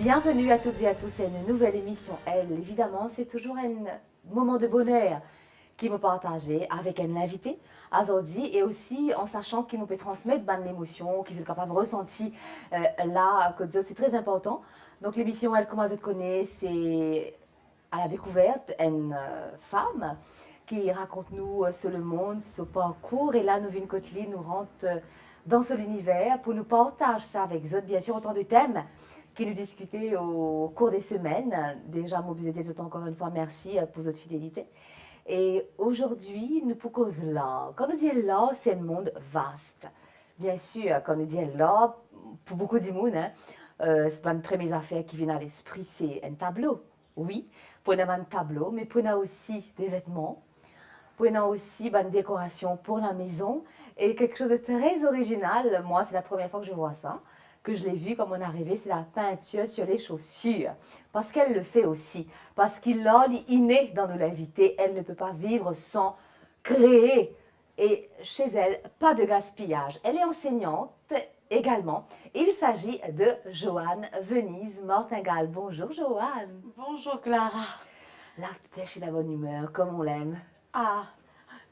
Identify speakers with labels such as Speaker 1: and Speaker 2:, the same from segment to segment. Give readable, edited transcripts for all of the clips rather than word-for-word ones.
Speaker 1: Bienvenue à toutes et à tous à une nouvelle émission. Elle, évidemment, c'est toujours un moment de bonheur qui me partager avec un invité, Azordi, et aussi en sachant qu'il me peut transmettre bonne émotion, qu'ils sont capables de ressentir là, que c'est très important. Donc l'émission, elle, comment je te connais, c'est à la découverte une femme qui raconte nous sur le monde, ce parcours, et là, nous venons Kotli, nous rentre dans son univers pour nous partager ça avec eux, bien sûr, autant de thèmes qui nous discutaient au cours des semaines. Déjà, moi, vous étiez encore une fois, merci pour votre fidélité. Et aujourd'hui, nous proposons là. Quand nous disons là, c'est un monde vaste. Bien sûr, quand nous disons là, pour beaucoup de monde, c'est pas une première affaire qui vient à l'esprit, c'est un tableau. Oui, pour un tableau, mais pour aussi des vêtements, pour aussi une décoration pour la maison et quelque chose de très original. Moi, c'est la première fois que je vois ça, que je l'ai vu comme on est arrivé, c'est la peinture sur les chaussures. Parce qu'elle le fait aussi. Parce qu'il a l'inné dans nos invités. Elle ne peut pas vivre sans créer. Et chez elle, pas de gaspillage. Elle est enseignante également. Il s'agit de Joanne Venise Martingale. Bonjour Joanne.
Speaker 2: Bonjour Clara.
Speaker 1: La pêche et la bonne humeur, comme on l'aime.
Speaker 2: Ah,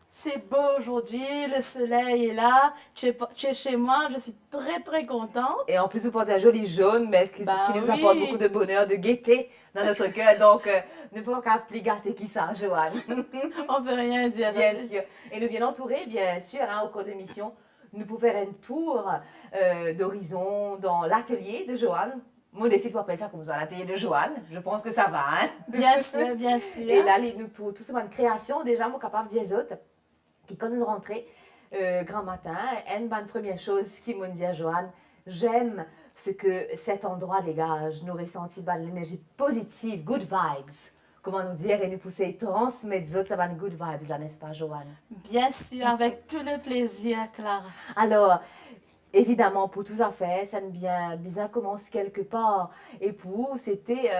Speaker 2: c'est beau aujourd'hui, le soleil est là, tu es chez moi, je suis très contente.
Speaker 1: Et en plus, vous portez un joli jaune, mais qui nous apporte beaucoup de bonheur, de gaieté dans notre cœur. Donc, ne pouvons pas plus gâter qui ça, Joanne.
Speaker 2: On ne peut rien dire.
Speaker 1: Bien sûr. Et nous bien entourés, bien sûr, au cours de l'émission, nous pouvons faire un tour d'horizon dans l'atelier de Joanne. Moi, décide appeler ça comme ça, l'atelier de Joanne. Je pense que ça va, hein?
Speaker 2: Bien sûr, bien sûr.
Speaker 1: Et là, nous tout ce de création, déjà, moi, capable de dire autres, qui, quand nous rentrons grand matin, une bonne première chose qui m'ont dit à Joanne, j'aime ce que cet endroit dégage. Nous ressentons l'énergie positive, good vibes. Comment nous dire et nous pousser transmettre ça va good vibes là, n'est-ce pas, Joanne?
Speaker 2: Bien sûr, avec tout le plaisir, Clara.
Speaker 1: Alors, évidemment, pour tous affaires, ça bien commence quelque part. Et pour c'était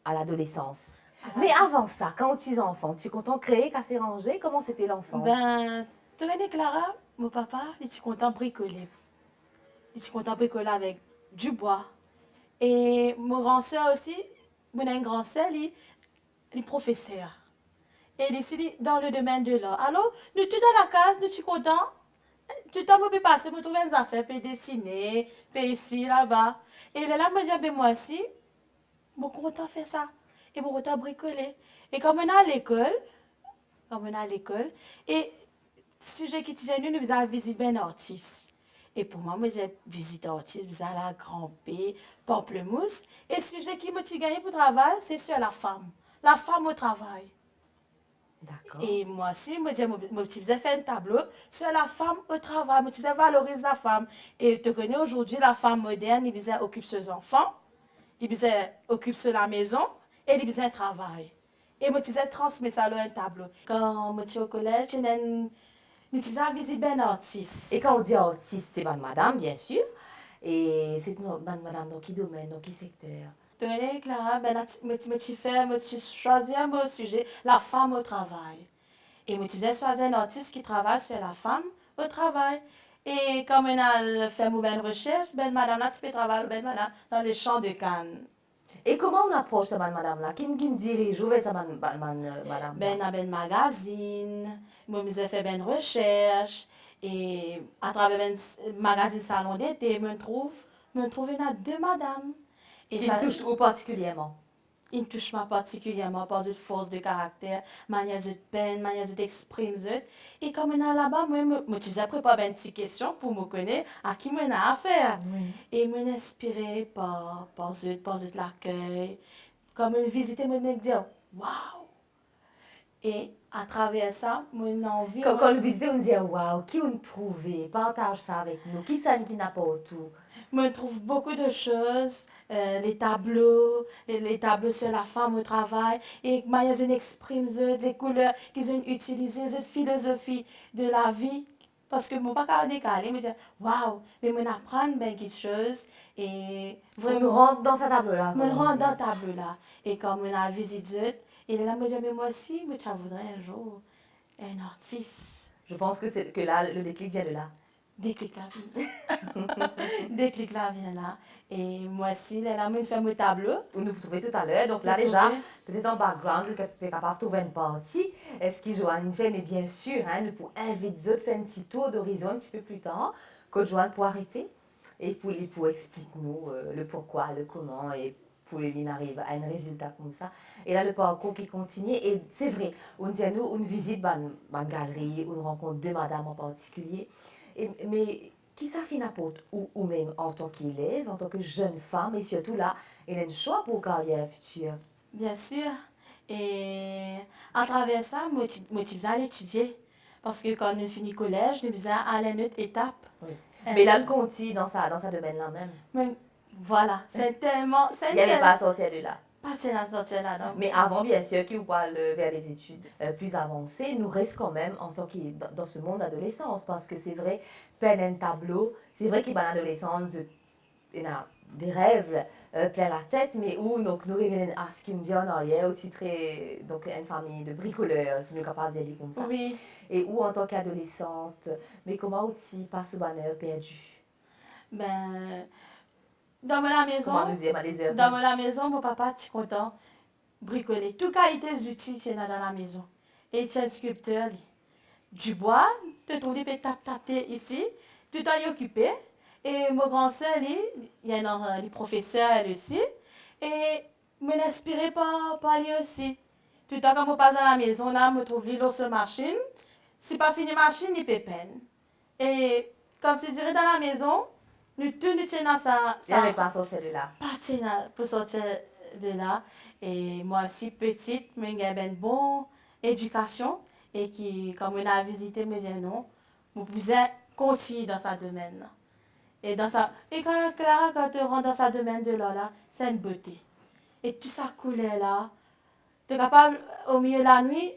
Speaker 1: à l'adolescence. Mais avant ça, quand tu es enfant, tu es content créer, casser, ranger, comment c'était l'enfance?
Speaker 2: Ben, tu connais Clara, mon papa, il est content bricoler. Il est content bricoler avec du bois. Et mon grand soeur aussi, mon grand soeur, il est professeur. Et il est dans le domaine de l'art. Alors, nous tous dans la case, nous sommes contents. Tout le temps, je peux passer, je trouve des affaires, je peux dessiner, je peux ici, là-bas. Et là, moi, j'ai moi aussi, je suis content de faire ça. Et je suis content de bricoler. Et comme on est à l'école, et sujet qui disait, nous avons visité un artiste. Et pour moi, j'ai visité artiste, j'ai la Grand P, Pamplemousse. Et le sujet qui m'a gagné pour le travail, c'est sur la femme. La femme au travail.
Speaker 1: D'accord.
Speaker 2: Et moi aussi, je me faisais faire un tableau sur la femme au travail. Je me disais valorise la femme. Et tu connais aujourd'hui, la femme moderne, il occupe ses enfants, il occupe la maison et il travail. Et je me disais transmettre ça dans un tableau. Quand je suis au collège, je faisais visiter un artiste.
Speaker 1: Et quand on dit artiste, c'est madame, bien sûr. Et c'est madame dans quel domaine, dans quel secteur?
Speaker 2: Tenez, Clara, je choisi un sujet, la femme au travail. Et je faisais choisir un artiste qui travaille sur la femme au travail. Et comme on a fait une recherche, madame là, tu peux travailler madame, dans les champs de Cannes.
Speaker 1: Et comment on approche cette madame-là? Qui dirige? Où est cette madame?
Speaker 2: Ben, a ben magazine, moi, j'ai fait une recherche. Et à travers un magazine salon d'été, je trouve deux madames.
Speaker 1: Qui touche où particulièrement?
Speaker 2: Il touche moi particulièrement par cette force de caractère, manière de peine, manière d'exprimer. Et comme on a là-bas, moi, je faisais préparer une petite question pour me connaître à qui on a affaire.
Speaker 1: Oui.
Speaker 2: Et je suis inspirée par l'accueil. Comme je visite, je me dis, waouh! Et à travers ça, mon envie.
Speaker 1: Quand nous visitons, on dit waouh, qui on trouve? Partage ça avec nous. Qui ça qui n'a pas tout?
Speaker 2: Je trouve beaucoup de choses, les tableaux sur la femme au travail, et manière ils expriment les couleurs qu'ils ont utilisées, cette philosophie de la vie. Parce que mon papa a décalé, me dit, waouh, mais on apprend bien quelque chose. Et
Speaker 1: vraiment, on rentre dans ce tableau-là.
Speaker 2: On rentre dans ce tableau-là. Et comme on a visité, et là, je me dit, mais moi aussi, je voudrais un jour un artiste.
Speaker 1: Je pense que là, le déclic vient de là.
Speaker 2: déclic la vie. Déclic la vie là. Et moi aussi, là, je fais mon tableau.
Speaker 1: Vous nous trouvez tout à l'heure. Donc là,
Speaker 2: Vous
Speaker 1: déjà,
Speaker 2: trouvez?
Speaker 1: peut-être en background, vous êtes capable de trouver une partie. Est-ce que Joanne fait? Mais bien sûr, hein, nous pouvons inviter les autres à faire un petit tour d'horizon un petit peu plus tard, que Joanne pour arrêter et pour expliquer nous le pourquoi, le comment et pour qu'il arrive à un résultat comme ça. Et là, le parcours qui continue. Et c'est vrai, on dit à nous, on visite une galerie, on rencontre deux madames en particulier. Mais qui ça fait n'importe ou même en tant qu'élève, en tant que jeune femme, et surtout là, il a un choix pour carrière future.
Speaker 2: Bien sûr. Et à travers ça, moi, je besoin d'étudier. Parce que quand on finit le collège, nous besoin aller à une autre étape.
Speaker 1: Oui. Mais là, le continue dans sa domaine-là même.
Speaker 2: Mais voilà, c'est tellement...
Speaker 1: Il n'y avait pas à sortir de là.
Speaker 2: Pas à sortir là, non.
Speaker 1: Mais avant, bien sûr, qui vous parle vers les études plus avancées, nous reste quand même en tant que dans ce monde d'adolescence. Parce que c'est vrai, peine un tableau, c'est vrai qu'il y a une adolescence, il y a des rêves plein la tête, mais où donc, nous revenons à ce qu'il me dit en arrière, aussi très, donc une famille de bricoleurs, si nous sommes capables d'y aller comme ça.
Speaker 2: Oui.
Speaker 1: Et où en tant qu'adolescente, mais comment aussi pas ce bonheur perdu?
Speaker 2: Ben, dans la maison,
Speaker 1: Comment nous dire, les heures
Speaker 2: dans
Speaker 1: perdues?
Speaker 2: la maison, mon papa est content bricoler. Tout qualité d'outils, c'est dans la maison. Et c'est un sculpteur, lui. Du bois, te trouves des taper ici, tout est occupé. Et mon grand sœur, lui, il y a un professeur elle aussi. Et me l'inspirer par lui aussi. Tout le temps quand je passe dans la maison, là, je trouve lui dans sa machine. Si pas fini machine, il peut peine. Et comme c'est dirait dans la maison, nous tous nous tenons dans sa...
Speaker 1: Il n'y avait pas sorti de là.
Speaker 2: Pas pour sortir de là. Et moi aussi, petite, mais j'ai une bonne éducation. Et qui, quand on a visité mes non, je pouvais continuer dans sa domaine. Et quand Clara, quand tu rentres dans sa domaine de là, c'est une beauté. Et tout ça coulait là. Tu es capable, au milieu de la nuit,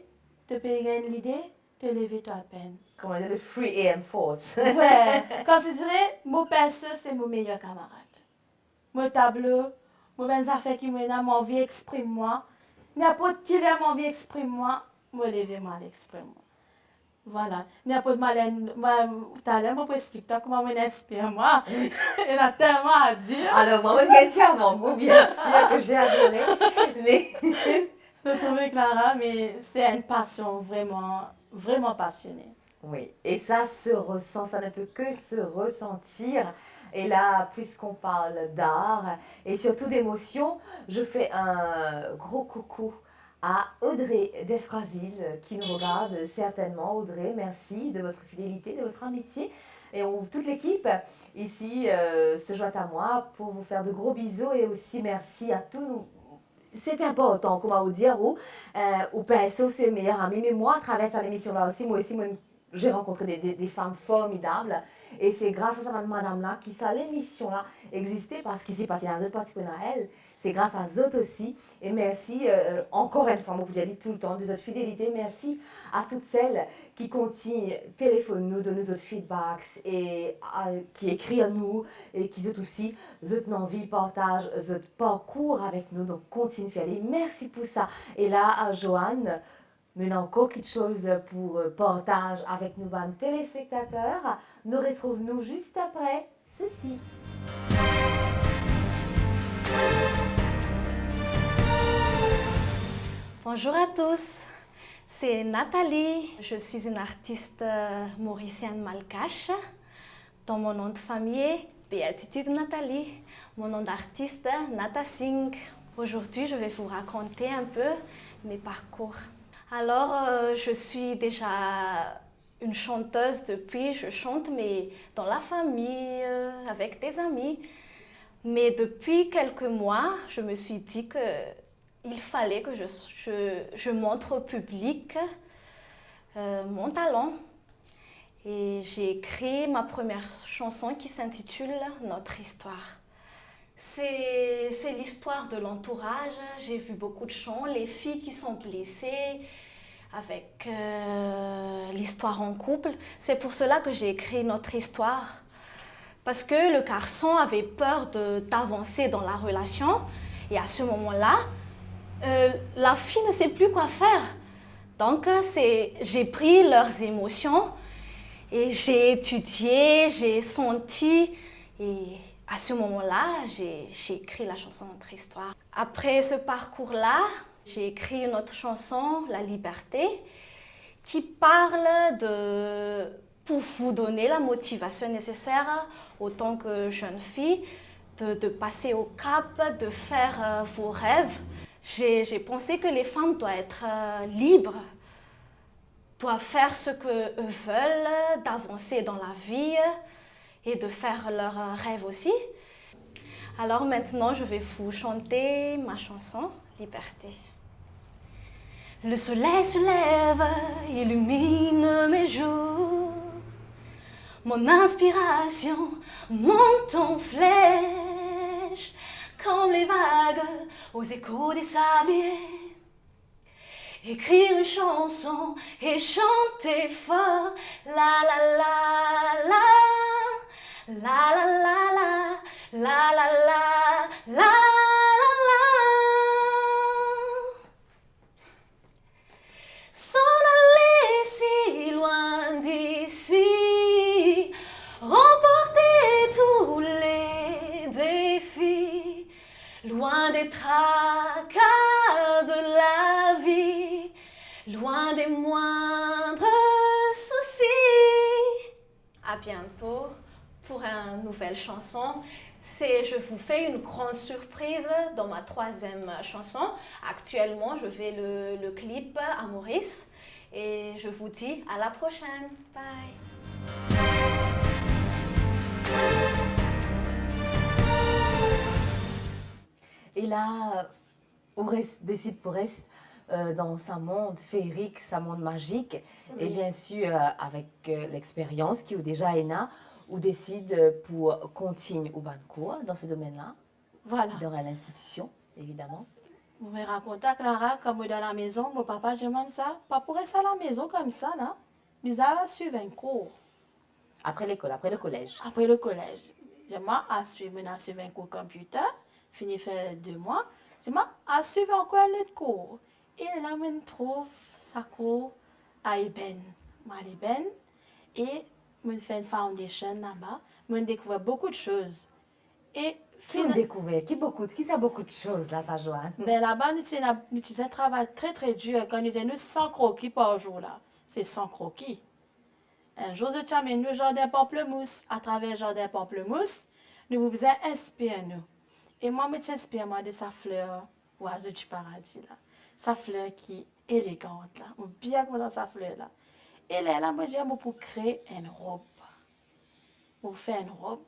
Speaker 2: de payer une idée, de lever toi à peine.
Speaker 1: Comment dire, le free AM force.
Speaker 2: Ouais, comme je dirais, mon pinceau, c'est mon meilleur camarade. Mon tableau, mon bonnes affaires qui m'ont envie d'exprimer moi. N'importe qui a envie d'exprimer moi, me lever moi l'exprimer moi. Voilà. N'importe malène, moi, tout à l'heure, je peux expliquer comment on inspire moi. Il a tellement à dire.
Speaker 1: Alors, moi, je suis avant vous, bien sûr, que j'ai adoré. Mais...
Speaker 2: De trouver Clara, mais c'est une passion vraiment, vraiment passionnée.
Speaker 1: Oui, et ça se ressent, ça ne peut que se ressentir. Et là, puisqu'on parle d'art et surtout d'émotion, je fais un gros coucou à Audrey d'Escrasil qui nous regarde certainement. Audrey, merci de votre fidélité, de votre amitié. Et toute l'équipe ici se joint à moi pour vous faire de gros bisous et aussi merci à tous nous. C'est important, comment vous dire, ou PSO, c'est le meilleur ami. Mais moi, à travers cette émission-là aussi, j'ai rencontré des femmes formidables. Et c'est grâce à cette madame-là qui ça l'émission-là existait parce qu'ici, parce qu'il y a un autre parti à elle. C'est grâce à eux aussi. Et merci encore une fois, moi, je dis tout le temps, de votre fidélité. Merci à toutes celles qui continuent, téléphonent nous, donnent nos feedbacks et qui écrivent à nous et qui ont aussi notre envie, partagent notre parcours avec nous. Donc, continuez à faire. Merci pour ça. Et là, Joanne, nous avons encore quelque chose pour partage avec nos téléspectateurs. Nous retrouvons juste après ceci.
Speaker 3: Bonjour à tous, c'est Nathalie. Je suis une artiste mauricienne malgache. Dans mon nom de famille, Béatitude Nathalie. Mon nom d'artiste, Nata Singh. Aujourd'hui, je vais vous raconter un peu mes parcours. Alors, je suis déjà une chanteuse depuis, je chante mais dans la famille, avec des amis. Mais depuis quelques mois, je me suis dit qu'il fallait que je montre au public mon talent. Et j'ai écrit ma première chanson qui s'intitule « Notre histoire ». C'est l'histoire de l'entourage. J'ai vu beaucoup de chants, les filles qui sont blessées avec l'histoire en couple. C'est pour cela que j'ai écrit notre histoire. Parce que le garçon avait peur d'avancer dans la relation. Et à ce moment-là, la fille ne sait plus quoi faire. Donc, j'ai pris leurs émotions Et j'ai étudié, j'ai senti, et à ce moment-là, j'ai écrit la chanson Notre Histoire. Après ce parcours-là, j'ai écrit une autre chanson, La Liberté, qui parle pour vous donner la motivation nécessaire, autant que jeune fille, de passer au cap, de faire vos rêves. J'ai pensé que les femmes doivent être libres, doivent faire ce qu'elles veulent, d'avancer dans la vie et de faire leurs rêves aussi. Alors maintenant, je vais vous chanter ma chanson Liberté. Le soleil se lève, illumine mes jours. Mon inspiration monte en flèche, comme les vagues aux échos des sabliers. Écrire une chanson et chanter fort, la la la la, la la la la, la la la la la. S'en aller si loin d'ici, remporter tous les défis, loin des tracas de la vie, loin des moindres soucis. À bientôt pour une nouvelle chanson. Je vous fais une grande surprise dans ma 3e chanson. Actuellement, je fais le clip à Maurice et je vous dis à la prochaine. Bye.
Speaker 1: Et là, Ourès décide pour rester dans sa monde féerique, sa monde magique, et bien sûr avec l'expérience qui est déjà Ena, ou décide pour continuer au ban cours dans ce domaine-là,
Speaker 2: Voilà.
Speaker 1: dans l'institution, évidemment.
Speaker 2: Vous me racontez à Clara, comme dans la maison, mon papa, j'aime ça. Pas pour rester à la maison comme ça, là. Mais à suivre un cours.
Speaker 1: Après l'école, après le collège.
Speaker 2: Après le collège. J'aime à suivre un cours computer. Fini faire 2 mois. J'aime à suivre encore un autre cours. Et là, je trouve ça cours à Eben. Et je fais une foundation là-bas. Je découvre beaucoup de choses. Et
Speaker 1: Qui a découvert, qui sait beaucoup de choses là, ça Joanne?
Speaker 2: Mais là-bas, nous faisons un travail très très dur. Quand nous disons 100 croquis par jour, là, c'est 100 croquis. Un jour, je t'amène le jardin pamplemousse. À travers le jardin pamplemousse, nous vous inspirer nous. Et moi, je m'inspire de sa fleur, oiseau du paradis, là. Sa fleur qui est élégante, là. Je bien dans sa fleur, là. Et là, moi, j'aime pour créer une robe. Pour faire une robe.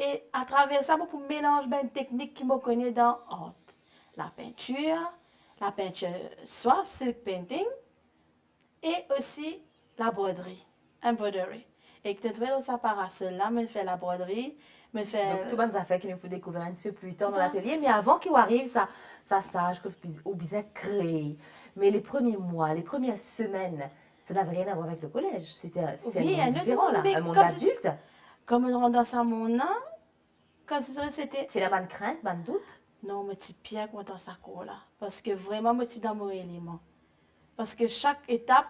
Speaker 2: Et à travers ça, pour mélanger une technique qui me connaît dans l'art. La peinture soit silk painting, et aussi la broderie, embroidery. Et que tu vois ça par cela, me fait la broderie, me fait...
Speaker 1: Donc, tout le monde a fait qu'il nous faut découvrir un petit peu plus tard dans l'atelier. Mais avant qu'il arrive, ça stage que au bizarre créé. Mais les premiers mois, les premières semaines, ça n'avait rien à voir avec le collège. C'était
Speaker 2: Oui,
Speaker 1: un monde différent, là, un monde
Speaker 2: comme
Speaker 1: adulte.
Speaker 2: Comme on rentre dans ça, mon an, comme si c'était...
Speaker 1: C'est la bonne crainte, bonne doute.
Speaker 2: Non, je suis bien content de ça là. Parce que vraiment, je suis dans mon élément. Parce que chaque étape,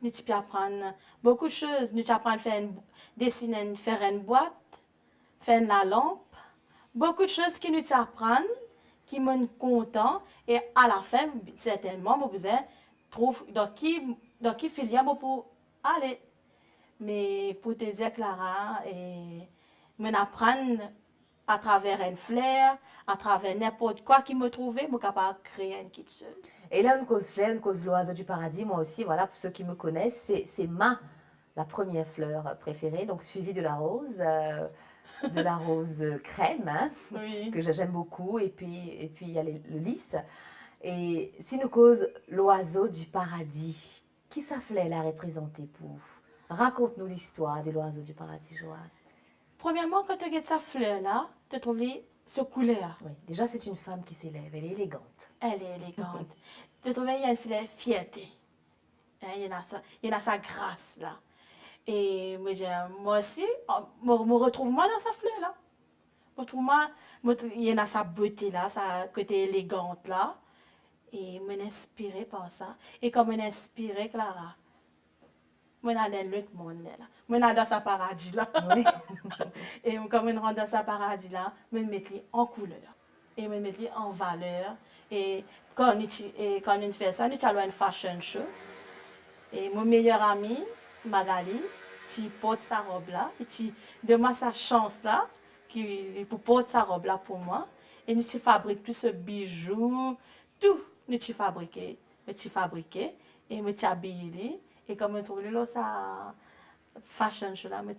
Speaker 2: nous peux apprendre beaucoup de choses. Nous apprendre à faire dessiner, faire une boîte, faire la lampe. Beaucoup de choses qui nous apprennent, qui me content. Et à la fin, certainement, vous trouver dans qui filière pour aller. Mais pour te dire, Clara, et m'apprendre à travers une fleur, à travers n'importe quoi qui me trouvait, je suis capable de créer une petite chose.
Speaker 1: Et là, une cause fleur, une cause l'oiseau du paradis, moi aussi, voilà, pour ceux qui me connaissent, c'est la première fleur préférée, donc suivie de la rose crème, hein,
Speaker 2: Oui.
Speaker 1: que j'aime beaucoup, et puis il y a le lys. Et si nous cause l'oiseau du paradis, qui ça fleur la représenter pour vous? Raconte-nous l'histoire de l'oiseau du paradis, Joanne.
Speaker 2: Premièrement, quand tu regardes sa fleur-là, tu trouves ce couleur.
Speaker 1: Oui, déjà, c'est une femme qui s'élève, elle est élégante.
Speaker 2: Elle est élégante. Tu trouves qu'il y a une fierté. Hein, il y a sa grâce, là. Et moi aussi, je me retrouve moi dans sa fleur-là. Il y a sa beauté, là, sa côté élégante, là. Et je m'inspirais par ça. Et comme je m'inspirais, Clara, Moi, je suis dans l'autre monde. Moi, je suis dans ce paradis-là.
Speaker 1: Oui.
Speaker 2: Et comme je rentre dans ce paradis-là, je me mets en couleur. Et je me mets en valeur. Et quand on fait ça, nous allons à une fashion show. Et mon meilleur ami, Magali, qui porte sa robe-là, et qui demande sa chance-là, pour porter sa robe-là pour moi. Et nous fabriquons tout ce bijou, tout, nous fabriquons. Et nous habillons. Et comme on trouve là, ça fashion show là, je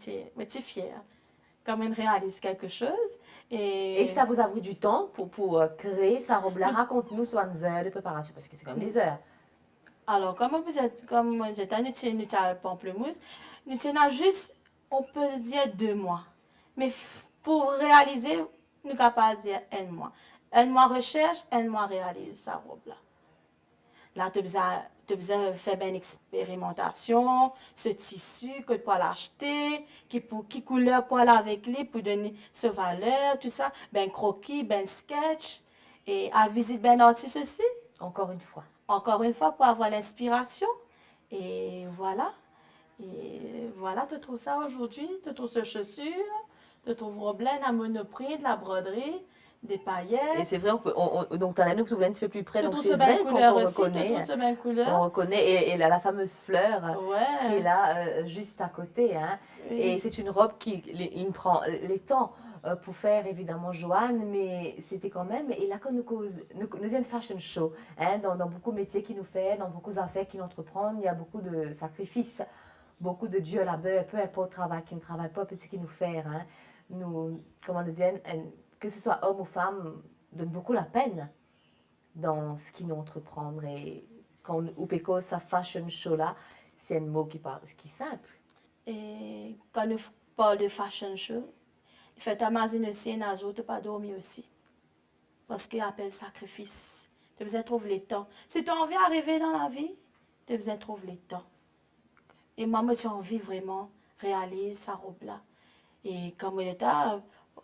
Speaker 2: suis fière. Comme on réalise quelque chose.
Speaker 1: Et ça vous a pris du temps pour créer sa robe-là. Raconte-nous soit une heure de préparation, parce que c'est comme des heures.
Speaker 2: Alors, comme on disait, nous avons pamplemousse, nous avons juste, on peut dire 2 mois. Mais pour réaliser, nous ne pouvons pas dire 1 mois. 1 mois recherche, 1 mois réalise sa robe-là. Là, tu as besoin de faire une expérimentation, ce tissu que tu peux l'acheter, qui couleur pour aller avec lui, pour donner ce valeur, tout ça, ben croquis, ben sketch, et à visiter ben artiste aussi.
Speaker 1: Encore une fois.
Speaker 2: Encore une fois, pour avoir l'inspiration. Et voilà. Et voilà, tu trouves ça aujourd'hui, tu trouves ces chaussures, tu trouves Roblen à Monoprix, de la broderie, des paillettes.
Speaker 1: Et c'est vrai, donc tu as la nous un petit peu plus près,
Speaker 2: Tu
Speaker 1: donc
Speaker 2: trouves
Speaker 1: c'est
Speaker 2: ce
Speaker 1: vrai
Speaker 2: belle
Speaker 1: qu'on
Speaker 2: couleur aussi, tu
Speaker 1: reconnaît.
Speaker 2: trouves ce belle couleur.
Speaker 1: On reconnaît, et la fameuse fleur qui est
Speaker 2: Ouais.
Speaker 1: là, juste à côté. Hein.
Speaker 2: Oui.
Speaker 1: Et c'est une robe il prend les temps pour faire, évidemment, Joanne, mais c'était quand même, et là, quand nous avons une fashion show, hein, dans beaucoup de métiers qu'il nous fait, dans beaucoup d'affaires qu'il entreprend, il y a beaucoup de sacrifices, beaucoup de Dieu là-bas, peu importe le travail qu'il ne travaille pas, petit qu'il nous fait. Hein. Nous, comment nous dire, que ce soit homme ou femme, donne beaucoup la peine dans ce qu'ils nous entreprendre. Et quand on péco sa fashion show là, c'est un mot qui est simple.
Speaker 2: Et quand nous parlons de fashion show, il fait imaginer aussi un jour, tu pas dormir aussi. Parce qu'il appelle sacrifice. Tu as besoin de trouver le temps. Si tu as envie d'arriver dans la vie, tu as besoin de trouver le temps. Et moi, j'ai envie vraiment de réaliser sa robe-là. Et comme il était,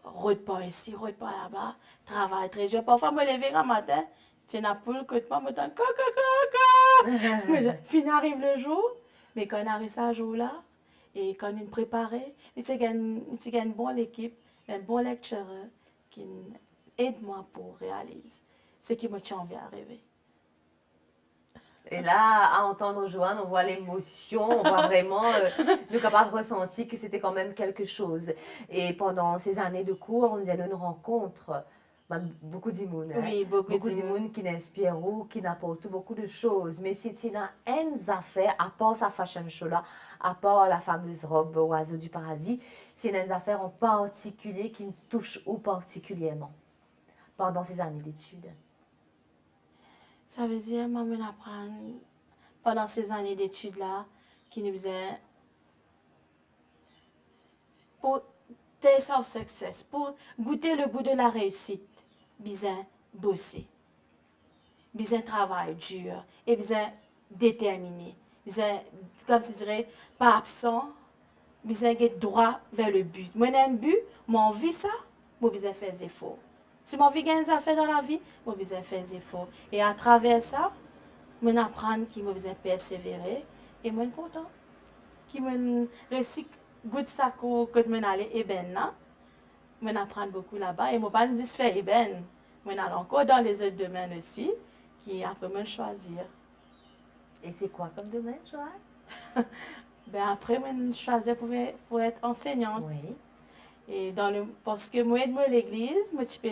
Speaker 2: repas ici, repas là-bas, travail très dur. Parfois, je me lever le matin, c'est une poule que moi, je me dis, mais fin arrive le jour, mais quand on arrive ce jour-là, et quand on est préparé, il y a une bonne équipe, un bon lecturer qui aide moi pour réaliser ce qui me tient envie d'arriver.
Speaker 1: Et là, à entendre Joanne, on voit l'émotion, on voit vraiment, nous capables de ressentir que c'était quand même quelque chose. Et pendant ces années de cours, on disait, nous rencontre beaucoup d'immunes.
Speaker 2: Oui, beaucoup
Speaker 1: d'immunes qui n'inspirent, qui n'apportent beaucoup de choses. Mais si tu as une affaire, à part sa fashion show là, à part la fameuse robe oiseau du paradis, c'est une affaire en particulier qui nous touche ou particulièrement pendant ces années d'études.
Speaker 2: Ça veut dire, maman apprend pendant ces années d'études-là, qui nous faisait pour taste of success, pour goûter le goût de la réussite, besoin bosser, besoin travail dur et besoin déterminé, besoin, comme je dirais, pas absent, besoin d'être droit vers le but. Moi, j'ai un but, moi, envie ça, moi, besoin faire des efforts. Si mon vie gagne des affaires dans la vie, moi besoin faire des efforts. Et à travers ça, je apprends qu'il m'a besoin persévérer et moi content. Qui me réussit goût ça que je aller eben là. Je apprends beaucoup là-bas et moi pas dire faire eben. Je aller encore dans les autres domaines aussi qui après me choisir.
Speaker 1: Et c'est quoi comme domaine, Joanne?
Speaker 2: Ben après je choisir pour être enseignante.
Speaker 1: Oui.
Speaker 2: Et parce que moi, aide-moi l'église, moi, tu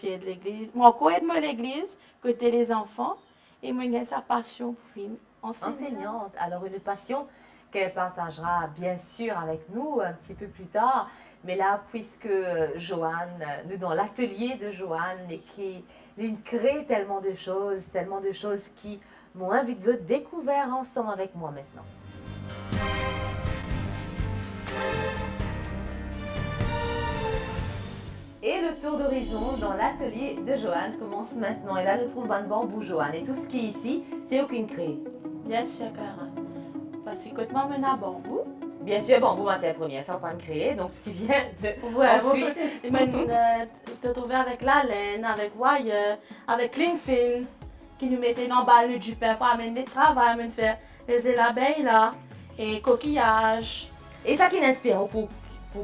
Speaker 2: aides l'église. Moi, encore aide-moi l'église, côté les enfants. Et moi, j'ai sa passion pour finir
Speaker 1: enseignante. Alors, une passion qu'elle partagera bien sûr avec nous un petit peu plus tard. Mais là, puisque Joanne, nous dans l'atelier de Joanne, et qui crée tellement de choses qui m'ont invité à découvrir ensemble avec moi maintenant. Et le tour d'horizon dans l'atelier de Joanne commence maintenant. Et là, nous trouvons un bambou, Joanne. Et tout ce qui est ici, c'est aucune crée.
Speaker 2: Bien sûr, Clara. Parce que quand moi, je un bambou.
Speaker 1: Bien sûr, bambou, matière première, sans pas de créer. Donc, ce qui vient de.
Speaker 2: Ouais,
Speaker 1: ensuite.
Speaker 2: Tu te trouves avec la laine, avec wire, avec Linfin, qui nous mettait dans le balle du pain pour amener le travail, amener faire les abeilles là. et coquillages.
Speaker 1: Et ça qui l'inspire pour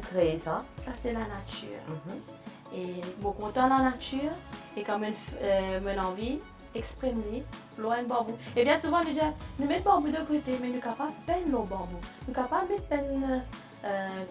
Speaker 1: créer ça?
Speaker 2: Ça, c'est la nature.
Speaker 1: Mhm.
Speaker 2: Et je suis content de la nature et quand j'ai envie d'exprimer loin de bambou. Et bien souvent, déjà, nous mettons le bambou de côté, mais nous sommes capables de peindre le bambou. Nous sommes capables de peindre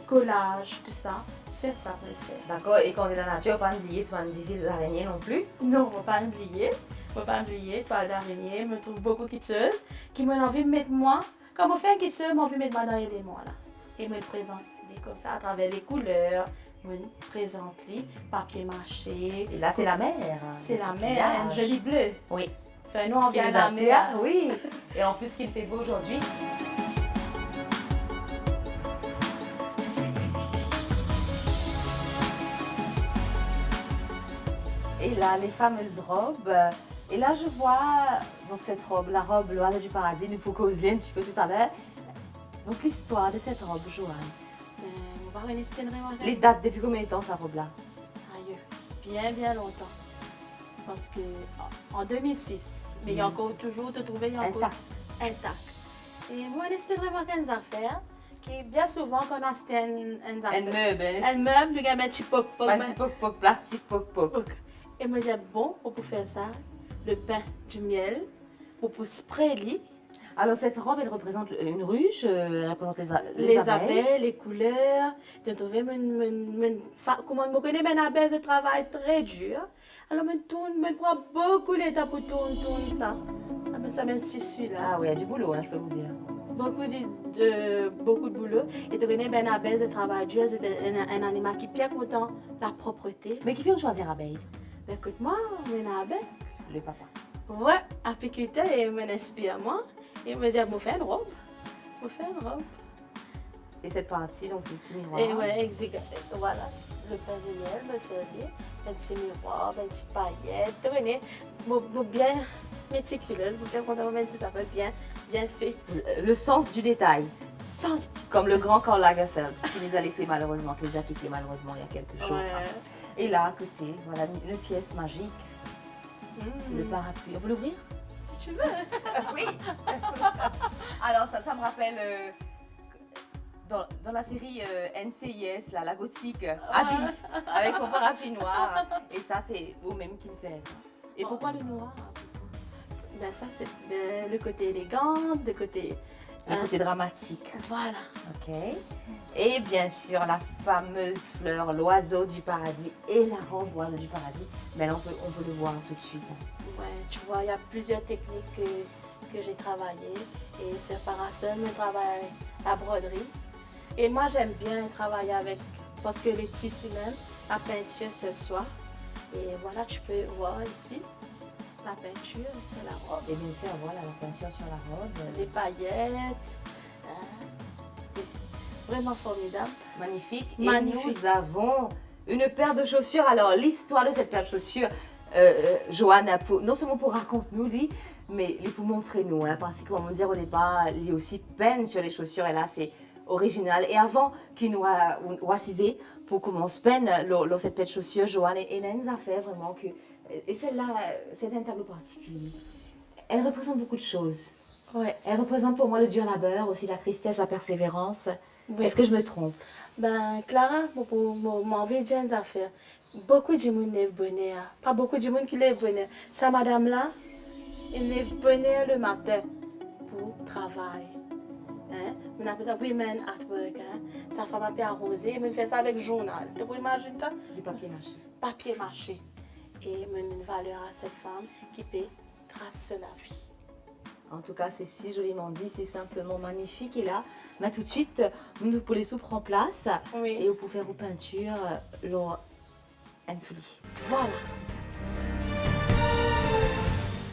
Speaker 2: collage, tout ça. C'est ça pour le faire.
Speaker 1: D'accord, et quand on est dans la nature, pas oublier souvent des fils d'araignée non plus.
Speaker 2: Non, il ne faut pas oublier. Il ne faut pas oublier, toile d'araignée, je trouve beaucoup de quiteuses qui m'ont envie de mettre moi. Quand je fais un quitteuse, j'ai envie de mettre moi dans l'élément là. Et me présenter comme ça à travers les couleurs. Je me présente les papier mâché.
Speaker 1: Et là, c'est la mer.
Speaker 2: C'est la
Speaker 1: Le
Speaker 2: mer, un
Speaker 1: village.
Speaker 2: joli bleu.
Speaker 1: Oui.
Speaker 2: Enfin, nous, on
Speaker 1: Qui
Speaker 2: vient
Speaker 1: les
Speaker 2: de la
Speaker 1: attire,
Speaker 2: mer.
Speaker 1: oui. Et en plus qu'il fait beau aujourd'hui. Et là, les fameuses robes. Et là, je vois donc cette robe, la robe L'Oiseau du Paradis. Nous faut causer un petit peu tout à l'heure. Donc l'histoire de cette robe, Joanne.
Speaker 2: On va rester vraiment.
Speaker 1: Les dates, depuis combien de temps sa robe-là?
Speaker 2: Aïe, bien, bien longtemps. Parce que en 2006, mais il y a encore toujours, te trouver, il y a encore intact. Et moi, c'était vraiment une affaire qui, bien souvent, quand on a une affaire.
Speaker 1: Un meuble.
Speaker 2: Un meuble, il y a un petit poc.
Speaker 1: Un petit poc, plastique poc.
Speaker 2: Et moi, je disais, bon, pour faire ça, le pain, du miel, pour sprayer.
Speaker 1: Alors cette robe, elle représente une ruche, elle représente
Speaker 2: Les abeilles, les couleurs. Je trouvais, comment je connais mes abeilles, je travaille très dur. Alors, je prends beaucoup d'étapes pour tourner ça. Ça met un tissu là.
Speaker 1: Ah oui, il y a du boulot, hein, je peux vous dire.
Speaker 2: Beaucoup de boulot. Et tu connais ben abeille, je travaille dur, c'est un animal qui est bien content la propreté.
Speaker 1: Mais qui fait choisir abeille?
Speaker 2: Ben, écoute-moi, mon abeille.
Speaker 1: Le papa.
Speaker 2: Ouais, apiculteur et m'inspire moi. Et me dit, je fais une robe. Je fais une robe.
Speaker 1: Et cette partie, donc c'est le petit miroir.
Speaker 2: Et ouais, exactement. Voilà. Le pain de miel, me fait un petit miroir, un petit paillette. Tu connais, bien méticuleuse, bien content, ça fait bien fait.
Speaker 1: Le sens du détail.
Speaker 2: Sens
Speaker 1: Comme le grand Karl Lagerfeld, qui nous a laissé malheureusement, qui nous a quittés malheureusement il y a quelques jours.
Speaker 2: Ouais.
Speaker 1: Et là, à côté, voilà une pièce magique, le parapluie. On peut l'ouvrir?
Speaker 2: Si tu veux.
Speaker 1: Oui. Alors ça me rappelle dans la série NCIS, là, la gothique, Abby, avec son parapluie noir. Et ça, c'est vous-même qui me fait ça. Et pourquoi le noir?
Speaker 2: Ben ça, c'est le côté élégant, le côté
Speaker 1: dramatique.
Speaker 2: Voilà.
Speaker 1: Ok. Et bien sûr, la fameuse fleur, l'oiseau du paradis et la robe oiseau du paradis. Mais là, on peut le voir tout de suite.
Speaker 2: Ouais, tu vois, il y a plusieurs techniques que j'ai travaillées. Et sur parasol, je travaille la broderie. Et moi, j'aime bien travailler avec, parce que le tissu même, la peinture ce soir. Et voilà, tu peux voir ici la peinture sur la robe.
Speaker 1: Et bien sûr, voilà la peinture sur la robe.
Speaker 2: Les paillettes. C'était vraiment formidable.
Speaker 1: Magnifique.
Speaker 2: Magnifique.
Speaker 1: Et nous avons une paire de chaussures. Alors, l'histoire de cette paire de chaussures, Joanne, non seulement pour raconter-nous, mais pour montrer-nous. Hein, parce qu'on va dire au départ, il y a aussi peine sur les chaussures. Et là, c'est original. Et avant qu'il nous a assisé pour commencer peine, cette paire de chaussures, Joanne, elle a fait vraiment que. Et celle-là, c'est un tableau particulier. Elle représente beaucoup de choses.
Speaker 2: Ouais.
Speaker 1: Elle représente pour moi le dur labeur, aussi la tristesse, la persévérance.
Speaker 2: Oui.
Speaker 1: Est-ce que je me trompe?
Speaker 2: Ben, Clara, pour m'envoyer des affaires, beaucoup de monde lève bonheur. Pas beaucoup de monde qui lève bonheur. Ça, madame-là, elle lève bonheur le matin pour travail. Hein? On appelle ça women at work. Hein? Sa femme a pu arroser, elle fait ça avec journal. Tu peux imaginer ça?
Speaker 1: Du papier mâché.
Speaker 2: Papier mâché. Et elle une valeur à cette femme qui peut tracer la vie.
Speaker 1: En tout cas, c'est si joliment dit, c'est simplement magnifique. Et là, tout de suite, nous pour les soupes en place.
Speaker 2: Oui.
Speaker 1: Et pour faire aux peintures, un soulier.
Speaker 2: Voilà.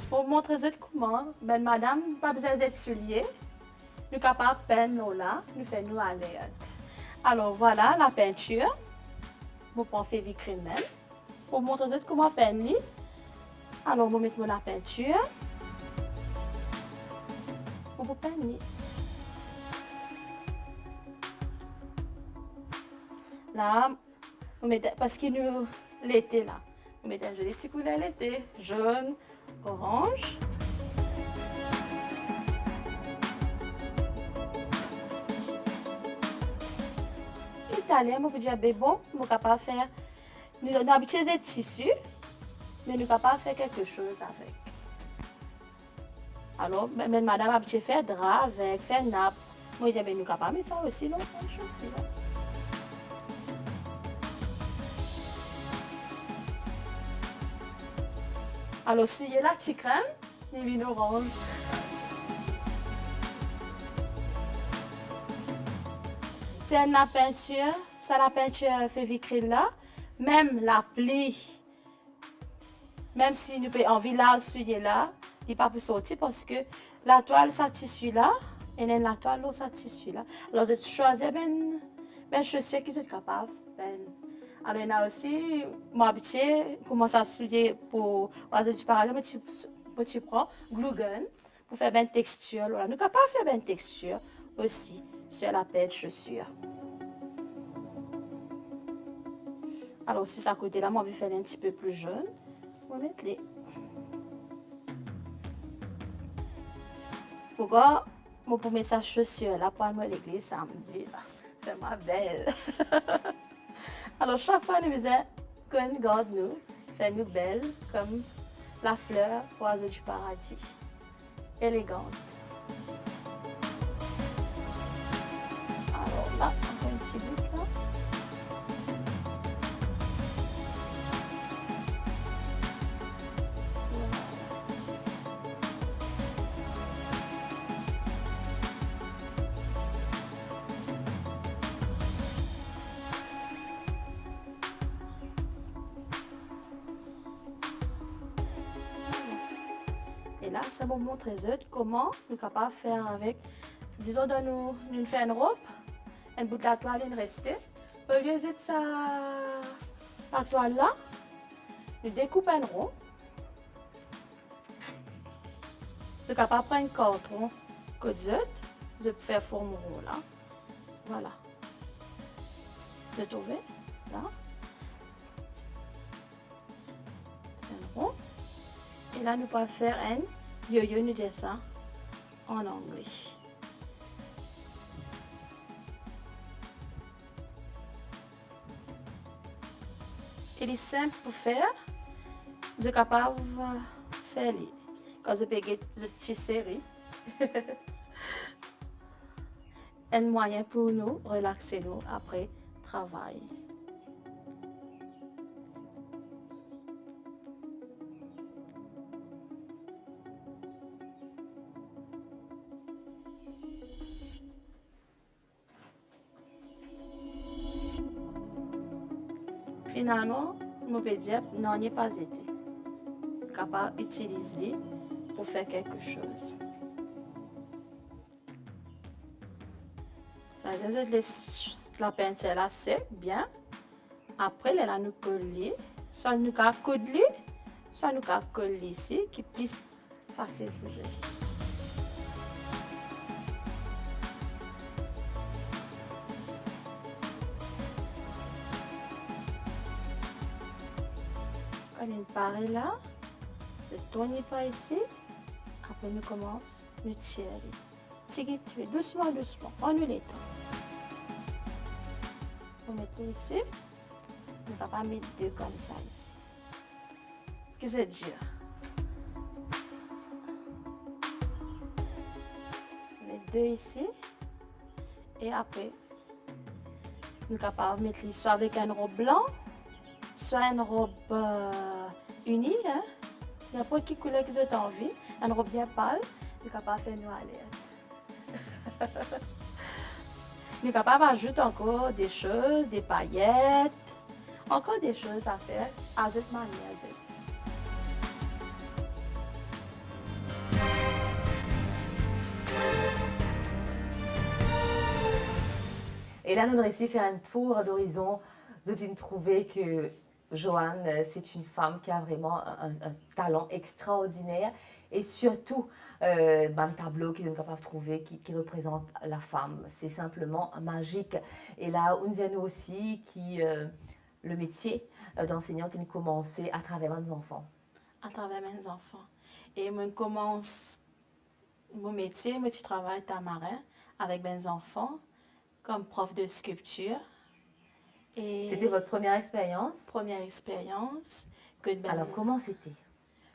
Speaker 2: Pour montrer comment, ben, madame, pas besoin d'être soulier. Nous sommes capables de peindre là, nous faisons à l'aide. Alors voilà la peinture. Je prends Févicrine même. Pour montrer comment peindre. Alors, je vais mettre la peinture. On peut peindre. Là, on met, parce que nous, l'été là, on met un joli petit couleur l'été, jaune, orange. Nathalie, je peux dire, ben bon, nous sommes capables de faire, nous avons habitué des tissus, mais nous sommes capables de faire quelque chose avec. Alors, même madame a habitué de faire drap avec, faire nappe. Moi, je dis, ben nous sommes capables de mettre ça aussi, non, une chaussure. Alors, si il y a la petite crème, il y a une orange. C'est la peinture, c'est la peinture févicryl là. Même la pli, même si nous avons envie là, suyer là, il n'est pas pour sortir parce que la toile, ça tissu là, et la toile, ça tissu là. Alors, je choisis ben chaussures qui sont capables. Alors, il y a aussi, moi, habitué, commence à suyer pour oiseau du paradis, mais tu prends glue gun pour faire une texture. Voilà. Nous sommes capables de faire une texture aussi sur la paire de chaussures. Alors, si ça côté là, moi, je vais faire un petit peu plus jaune. On va mettre les. Pourquoi moi, pour mettre sa chaussure là, pour aller à l'église samedi, là. Fais-moi belle. Alors, chaque fois, nous faisons qu'on garde nous, fait nous belles, comme la fleur, oiseau du paradis. Élégante. Alors là, encore un petit bout là. Et là, ça vous montre comment nous sommes capables de faire avec, disons, nous faire une robe, un bout de la toile, il reste. Au lieu de ça, la toile là, nous découpons un rond. Nous sommes capables de prendre un carton que je peux faire forme rond là. Voilà. Vous trouvez là. Un rond. Et là, nous pouvons faire un yo-yo, nous disons ça en anglais. Il est simple pour faire. Vous êtes capable de faire les. Quand vous payez de tisserie. Un moyen pour nous relaxer nous après travail. Finalement, mon pédiatre n'en est pas été capable d'utiliser pour faire quelque chose. Ça veut dire que la peinture là sec bien. Après, elle a nous coller, soit nous coller, soit nous coller ici, qui est plus facile pour gérer. Quand il paraît là, je tourne pas ici. Après, nous commençons à tirer. Tirer, doucement, doucement. On nous les temps. On met ici. On ne va pas mettre deux comme ça ici. Qu'est-ce que c'est dire? On met deux ici. Et après, nous sommes capables de mettre soit avec une robe blanche, soit une robe unie. Hein? Il n'y a pas de couleur que vous avez envie. Une robe bien pâle, nous sommes capables de faire nous à l'air. Nous sommes capables d'ajouter encore des choses, des paillettes, encore des choses à faire à cette manière.
Speaker 1: Et là, nous réussi à faire un tour d'horizon. Nous avons trouvé que Joanne, c'est une femme qui a vraiment un talent extraordinaire. Et surtout, un tableau qu'ils sont capables de trouver qui représente la femme. C'est simplement magique. Et là, on dit à nous aussi que le métier d'enseignante, il commencé à travers mes enfants.
Speaker 2: À travers mes enfants. Et je commence mon métier, je travaille tamarin avec mes enfants comme prof de sculpture. Et
Speaker 1: C'était votre première expérience?
Speaker 2: première expérience. Que, ben,
Speaker 1: Alors, comment c'était?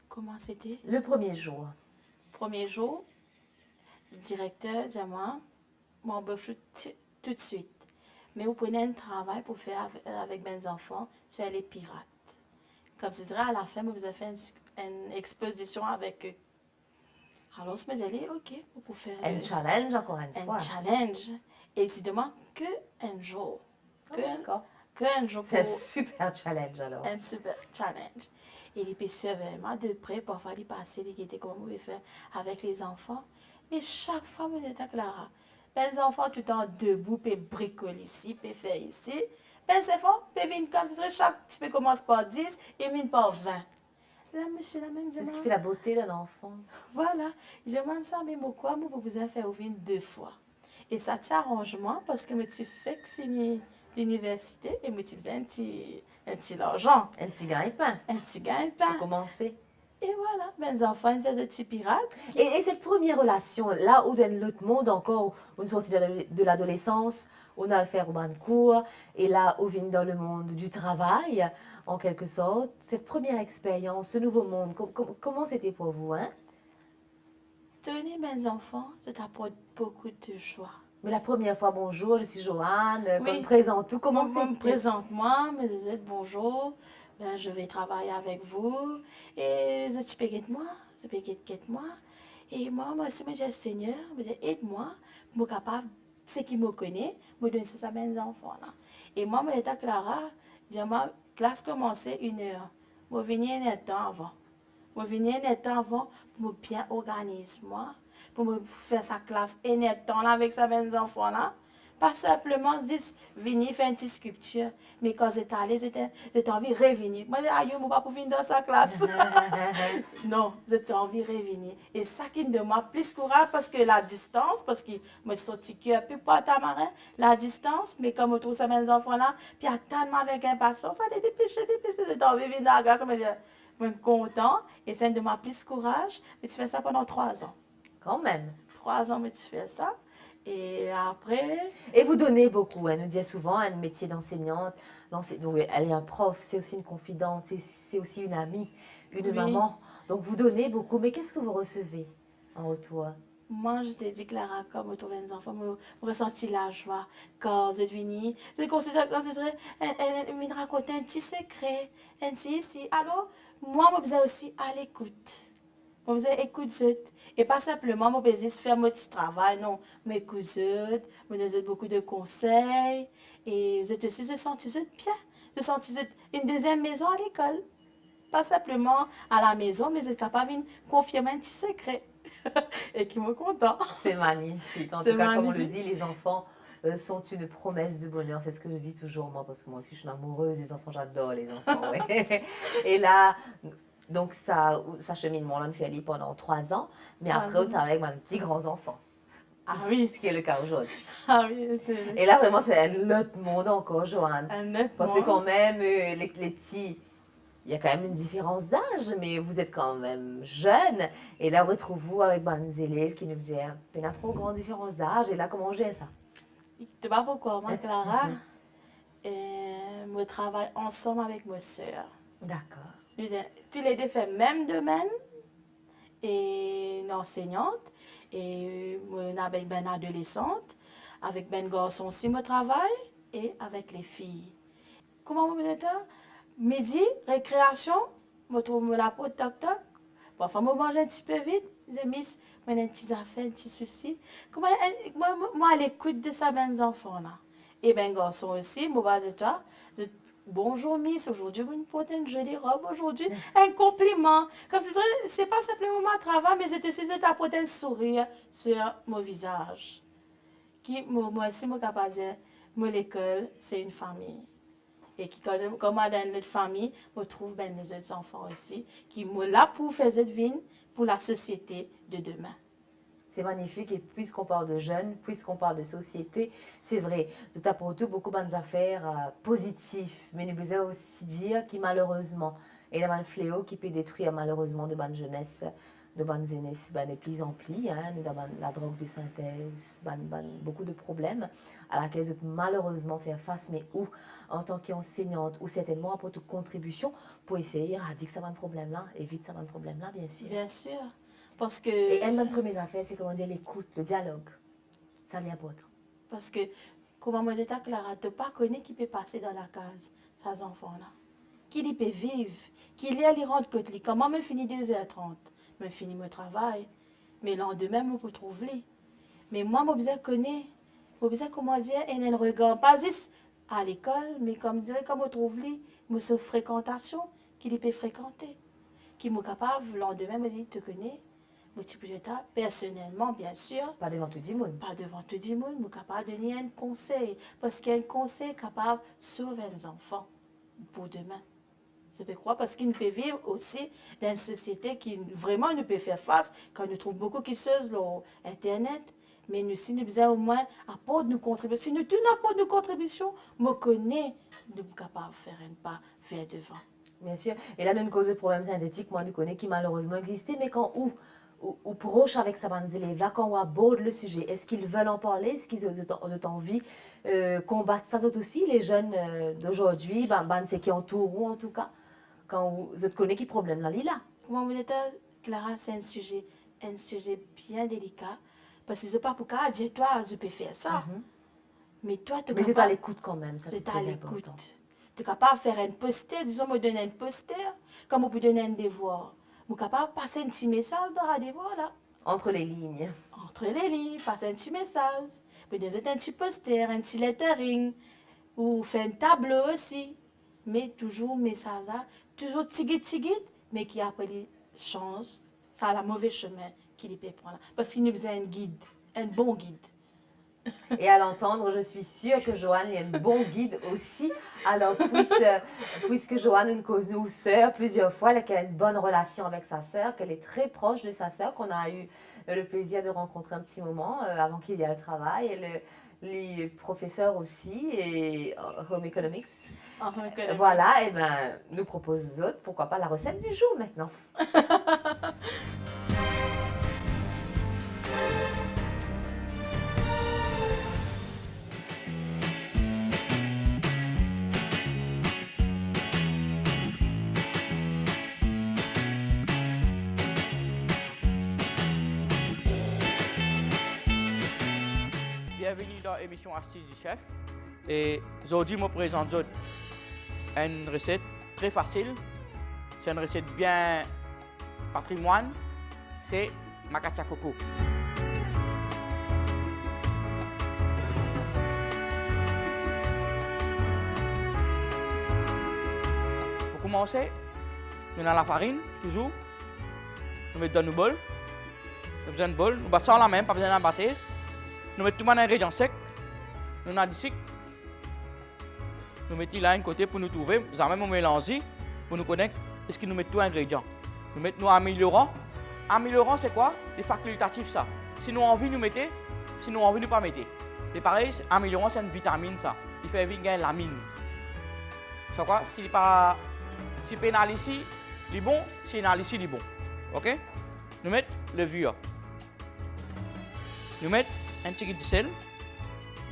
Speaker 2: comment c'était?
Speaker 1: Le premier jour.
Speaker 2: Premier jour, le directeur dit à moi, m'embauche tout de suite. Mais vous prenez un travail pour faire avec mes enfants sur les pirates. Comme je dirais, à la fin, vous avez fait une exposition avec eux. Alors, je me disais, ok, vous pouvez faire
Speaker 1: Un challenge, encore une
Speaker 2: un
Speaker 1: fois.
Speaker 2: challenge. Et il demande que un jour.
Speaker 1: Ah,
Speaker 2: Que,
Speaker 1: d'accord.
Speaker 2: que un jour
Speaker 1: C'est un
Speaker 2: pour
Speaker 1: super challenge, alors.
Speaker 2: un super challenge. Et il peut vraiment de près, parfois, il passait, il était comment vous pouvez faire avec les enfants. Mais chaque fois, vous êtes à Clara. Les enfants, tout le temps debout, puis bricoler ici, puis faire ici. Les enfants, puis venir comme ça, chaque petit peu commence par 10 et viennent par 20. Là, monsieur, la même dit,
Speaker 1: C'est ce qui fait la beauté d'un enfant.
Speaker 2: voilà. Il dit, moi, ça, mais quoi, moi, vous avez fait ouvrir 2 fois. Et ça t'arrangement parce que je fait que fini l'université et je faisais un petit argent,
Speaker 1: Un petit gagne-pain
Speaker 2: un petit
Speaker 1: pour
Speaker 2: gagne-pain.
Speaker 1: commencer.
Speaker 2: Et voilà, mes enfants, ils faisaient des petits pirates.
Speaker 1: Et cette première relation, là où dans l'autre monde encore, où on sortit de l'adolescence, on a le faire au cours, et là où vient dans le monde du travail, en quelque sorte, cette première expérience, ce nouveau monde, comment c'était pour vous, hein?
Speaker 2: Tenez, mes enfants, ça t'apporte beaucoup de joie.
Speaker 1: Mais la première fois, bonjour, je suis Joanne,
Speaker 2: Oui.
Speaker 1: qu'on me présente tout, comment
Speaker 2: Moi, me
Speaker 1: c'était?
Speaker 2: présente moi, me disait bonjour, ben, je vais travailler avec vous. Et je peux moi, je peux moi. Et moi aussi, je dis Seigneur, je dis aide-moi, pour être capable, ce qui me connaît, me donner ça à mes enfants. Là. Et moi, je dis à Clara, je dis, ma classe commençait 1 heure. Je venais un temps avant. Je venais un temps avant pour me bien organiser moi, pour me faire sa classe et un temps là avec sa mes enfants là. Pas simplement juste venir faire une petite sculpture, mais quand j'étais allée, j'étais envie de revenir. Moi, je dis, aïe, je ne pas pour venir dans sa classe. Non, j'étais envie de revenir. Et ça qui me demande plus courage parce que la distance, parce que moi, je suis sortie que plus pas tamarin, la distance, mais comme je trouve ça mes enfants là, puis attendre avec impatience, allez, dépêchez, j'étais envie de venir dans la classe. Je suis content et ça me demande plus courage. Mais tu fais ça pendant 3 ans.
Speaker 1: Quand même.
Speaker 2: 3 ans, mais tu fais ça. Et après,
Speaker 1: Et vous donnez beaucoup, elle nous dit souvent, un métier d'enseignante, donc elle est un prof, c'est aussi une confidente, c'est aussi une amie, une
Speaker 2: Oui.
Speaker 1: maman. Donc vous donnez beaucoup, mais qu'est-ce que vous recevez en retour?
Speaker 2: moi, je te dis, Clara, comme je trouve les enfants, je ressentis la joie quand je venue. Je considère elle me raconter un petit secret, un petit ici. Alors, moi, je faisais aussi à l'écoute. Je faisais écoute. Et pas simplement, je faisais faire mon petit travail, non. Mais écoute, je donnais beaucoup de conseils. Et je sentis bien. Je sentis une deuxième maison à l'école. Pas simplement à la maison, mais je capable de confirmer un petit secret. Et qui me content.
Speaker 1: C'est magnifique. En
Speaker 2: C'est
Speaker 1: tout cas, comme on le
Speaker 2: magnifique.
Speaker 1: dit, les enfants sont une promesse de bonheur. C'est ce que je dis toujours, moi, parce que moi aussi, je suis une amoureuse des enfants. J'adore les enfants. Ouais. Et là, donc, ça cheminement, on fait pendant 3 ans. Mais
Speaker 2: 3
Speaker 1: après, on
Speaker 2: ans.
Speaker 1: travaille avec mes petits grands-enfants.
Speaker 2: Ah oui,
Speaker 1: Ce qui est le cas aujourd'hui.
Speaker 2: ah oui, c'est
Speaker 1: Et là, vraiment, c'est un autre monde encore, Joanne.
Speaker 2: un autre
Speaker 1: Parce que
Speaker 2: monde.
Speaker 1: quand même, les petits, il y a quand même une différence d'âge, mais vous êtes quand même jeune. Et là, retrouvez-vous avec des élèves qui nous disaient, il y a trop grande différence d'âge. Et là, comment j'ai ça?
Speaker 2: Tu sais pas pourquoi, moi, Clara, je travaille ensemble avec ma soeur.
Speaker 1: D'accord.
Speaker 2: Tous les deux fait même domaine et une enseignante. Et on a une adolescente. Avec ben garçon aussi, je travaille. Et avec les filles. Comment vous dites ça? Midi, récréation, je trouve la peau toc toc. Parfois, je mange un petit peu vite. Je mis un petit affaire, un petit souci. Moi, à l'écoute de ça, mes enfants là. Et ben garçon aussi, moi, de toi. Bonjour Miss, aujourd'hui vous me portez une jolie robe aujourd'hui. Un compliment. Comme c'est pas simplement mon travail, mais c'est aussi de t'apporter un sourire sur mon visage. Moi aussi, je suis capable de dire, moi, l'école, c'est une famille. Et qui, comme dans notre famille, on trouve ben, les autres enfants aussi, qui sont là pour faire cette vie pour la société de demain.
Speaker 1: C'est magnifique. Et puisqu'on parle de jeunes, puisqu'on parle de société, c'est vrai, de t'apporter beaucoup d'affaires positives. Mais nous pouvons aussi dire que malheureusement, il y a un fléau qui peut détruire malheureusement de bonnes jeunesse de bonnes aînés, de plus en plus, hein, la drogue de synthèse, beaucoup de problèmes à laquelle malheureusement faire face, mais où, en tant qu'enseignante, ou certainement après toute contribution, pour essayer à dire que ça va un problème là, évite ça va un problème là, bien sûr.
Speaker 2: Bien sûr. Parce que...
Speaker 1: Et une de mes premières affaires, c'est comment dire l'écoute, le dialogue. Ça l'important.
Speaker 2: Parce que, comme moi dit à Clara, tu ne pas connais qui peut passer dans la case, ces enfants-là. Qui il peut vivre, qui il rentre côté, comment me finit 2h30, me finit mon travail, mais le lendemain, je peux trouver. Mais moi, je besoin connaître, je besoin comment dire, et un regard, pas juste à l'école, mais comme dire, comme je trouve lui, je fréquentation, qu'il peut fréquenter, qui est capable, le lendemain, me dit, tu connais. Personnellement, bien sûr.
Speaker 1: Pas devant tout le monde.
Speaker 2: Pas devant tout le monde, mais capable de donner un conseil. Parce qu'il y a un conseil capable de sauver les enfants pour demain. Je peux croire parce qu'ils peuvent vivre aussi dans une société qui vraiment nous peut faire face quand nous trouvons beaucoup de choses sur Internet. Mais nous, si nous besoin au moins apporter nos contributions. Si nous apportons nos contributions, je connais, nous sommes capables de faire un pas vers devant.
Speaker 1: Bien sûr. Et là, nous, une cause de problèmes synthétiques, moi, nous connaissons qui malheureusement existait, mais quand ou proche avec sa bande d'élèves, là, quand on aborde le sujet, est-ce qu'ils veulent en parler? Est-ce qu'ils ont envie de combattre ça aussi, les jeunes d'aujourd'hui, ceux qui entourent, en tout cas, quand vous connaissez qui problème là, là?
Speaker 2: Comment vous dites, Clara, c'est un sujet bien délicat, parce que ce n'est pas pour qu'à dire, toi, je peux faire ça. Mais toi, tu es
Speaker 1: capable... à l'écoute quand même, ça c'est très important.
Speaker 2: Tu es capable de faire un poster, disons, me donner un poster, comme on peut donner un devoir. Je suis capable de passer un petit message dans la devoir là.
Speaker 1: Entre les lignes.
Speaker 2: Entre les lignes, passer un petit message. Je peux donner un petit poster, un petit lettering. Ou faire un tableau aussi. Mais toujours message, toujours tigit, mais qui a pris les chances. Ça a le mauvais chemin qu'il peut prendre. Parce qu'il nous besoin un guide, un bon guide.
Speaker 1: Et à l'entendre, je suis sûre que Joanne est un bon guide aussi. Alors, puisque Joanne une cause nous sœur plusieurs fois, elle a une bonne relation avec sa sœur, qu'elle est très proche de sa sœur, qu'on a eu le plaisir de rencontrer un petit moment avant qu'il y ait le travail. Et les professeurs aussi, et Home Economics. Voilà, et ben, nous propose autres, pourquoi pas la recette du jour maintenant.
Speaker 4: Bienvenue dans l'émission Astuces du Chef. Et aujourd'hui, je me présente une recette très facile. C'est une recette bien patrimoine. C'est macacha coco. Pour commencer, nous avons la farine, toujours. Nous mettons dans nos bols. Nous avons besoin de bol. Nous battons la main, pas besoin de battre. Nous mettons tout les ingrédients secs. Nous avons du sucre. Nous mettons là un côté pour nous trouver. Nous avons même mélangé pour nous connaître ce que nous mettons tous les ingrédients. Nous mettons nous améliorant. Améliorant, c'est quoi? Les facultatifs, ça. Si nous avons envie, nous mettons. Si nous avons envie, nous pas mettons. Et pareil, améliorant, c'est une vitamine, ça. Il fait vite gagner la mine. C'est quoi? Si pas ici, il est bon. Si il ici, il est bon. OK? Nous mettons levure. Nous mettons un petit peu de sel.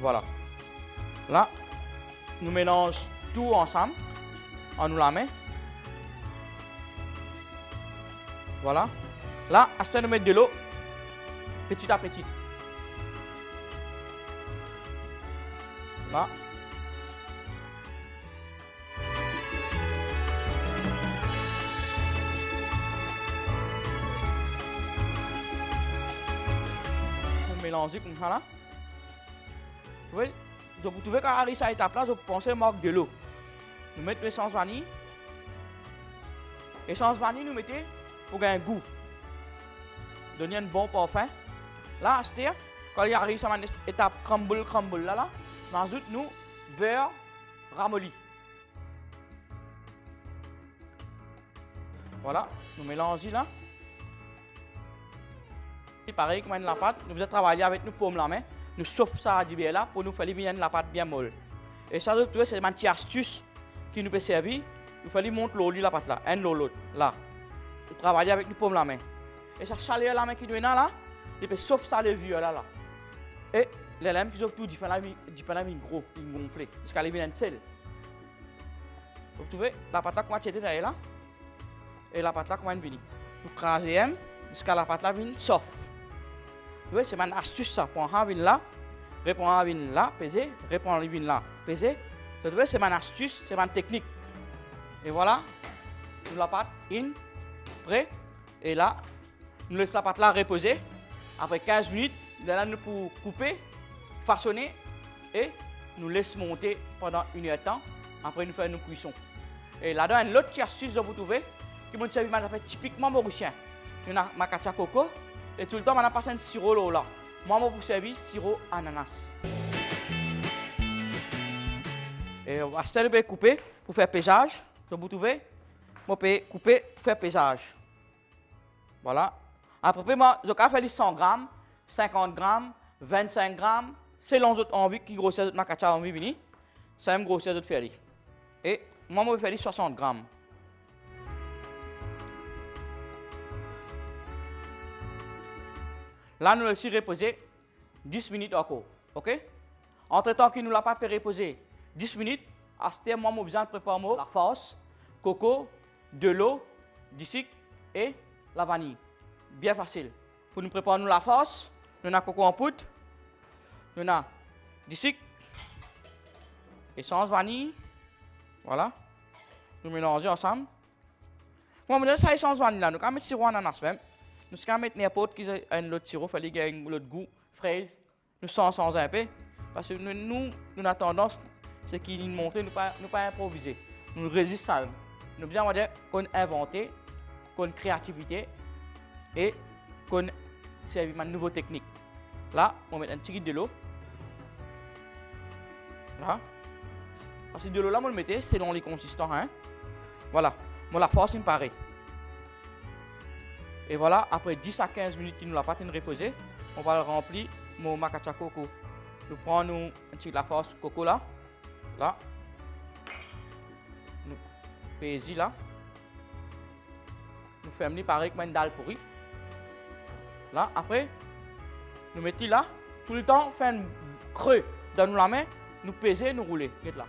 Speaker 4: Voilà. Là, nous mélangeons tout ensemble. On nous la met. Voilà. Là, à ce nous mettre de l'eau. Petit à petit. Là. Mélanger comme ça là. Vous voyez, vous trouvez qu'à arriver à cette étape là, vous pensez manque de l'eau. Nous mettons l'essence vanille. L'essence vanille, nous mettons pour gagner un goût. Donner un bon parfum. Là, à cette quand il arrive à cette étape crumble là, nous ajoutons beurre ramolli. Voilà, nous mélangeons là. C'est pareil comme la pâte, nous devons travailler avec nos paumes la main, nous soufflons ça à bien là pour nous faire bien la pâte bien molle. Et ça, c'est une petite astuce qui nous peut servir. Nous faisons monter l'eau la pâte là, un l'autre là. Nous travaillons avec nos paumes la main. Et ça chaleur là, qui doit là, il peut sauf ça levure là. Et les lames qui sont tout différents, gros, ils gonflent, jusqu'à les viennent sel. Vous trouvez la pâte là qu'on va tirer là, et la pâte là qu'on va venir. Vous crasez jusqu'à la pâte là vienne soft. Vous voyez, c'est une astuce ça. Pour un vin là, répondre à vin là, peser, répondre à vin là, peser. Vous voyez, c'est une astuce, c'est une technique. Et voilà, nous la pâte in, prêt. Et là, nous laissons la pâte là reposer. Après 15 minutes, là, nous pouvons couper, façonner et nous laisser monter pendant 1 heure de temps. Après, nous faisons une cuisson. Et là-dedans, une autre astuce que vous trouvez, qui m'a servi typiquement mauricien. Nous avons ma kacha coco et tout le temps, on a passé un sirop là. Moi, je vous servir sirop ananas. Et on va se couper pour faire pesage. Vous trouvez, je peux couper pour faire pesage. Voilà. Après, je vais faire 100 grammes, 50 grammes, 25 grammes. Selon votre envie, qui grossesse ma kacha envie venir, ça me grossesse votre faire. Et moi, je vais faire 60 grammes. Là, nous laissons reposer 10 minutes encore. OK? Entre-temps, que nous ne l'avons pas reposer 10 minutes, à ce moment, nous avons besoin de préparer la farce, coco, de l'eau, du sucre et la vanille. Bien facile. Pour nous préparer la farce, nous avons coco en poudre, nous avons du sucre, essence vanille. Voilà. Nous mélangeons ensemble. Comment on met ça essence vanille là? Nous allons mettre sirop ananas même. Nous allons mettre n'importe qui a un autre sirop, il fallait qu'il y ait un autre goût, fraise. Nous sens un peu. Parce que nous avons tendance, c'est qu'il nous montre, nous ne pas improviser. Nous résistons ça. Nous avons besoin qu'on invente, qu'on créativité et qu'on serve une nouvelle technique. Là, on met un petit de l'eau. Là. Parce que de l'eau là, on le met selon les consistants. Hein? Voilà. Moi, la force, il me paraît. Et voilà, après 10 à 15 minutes qu'il nous l'a pas reposé, on va le remplir mon makacha coco. Nous prenons un petit de la farce coco là. Là. Nous pesons là. Nous faisons pareil comme une dalle pourrie. Là, après, nous mettons là. Tout le temps, on fait un creux dans la main. Nous pesons, nous roulons. Là.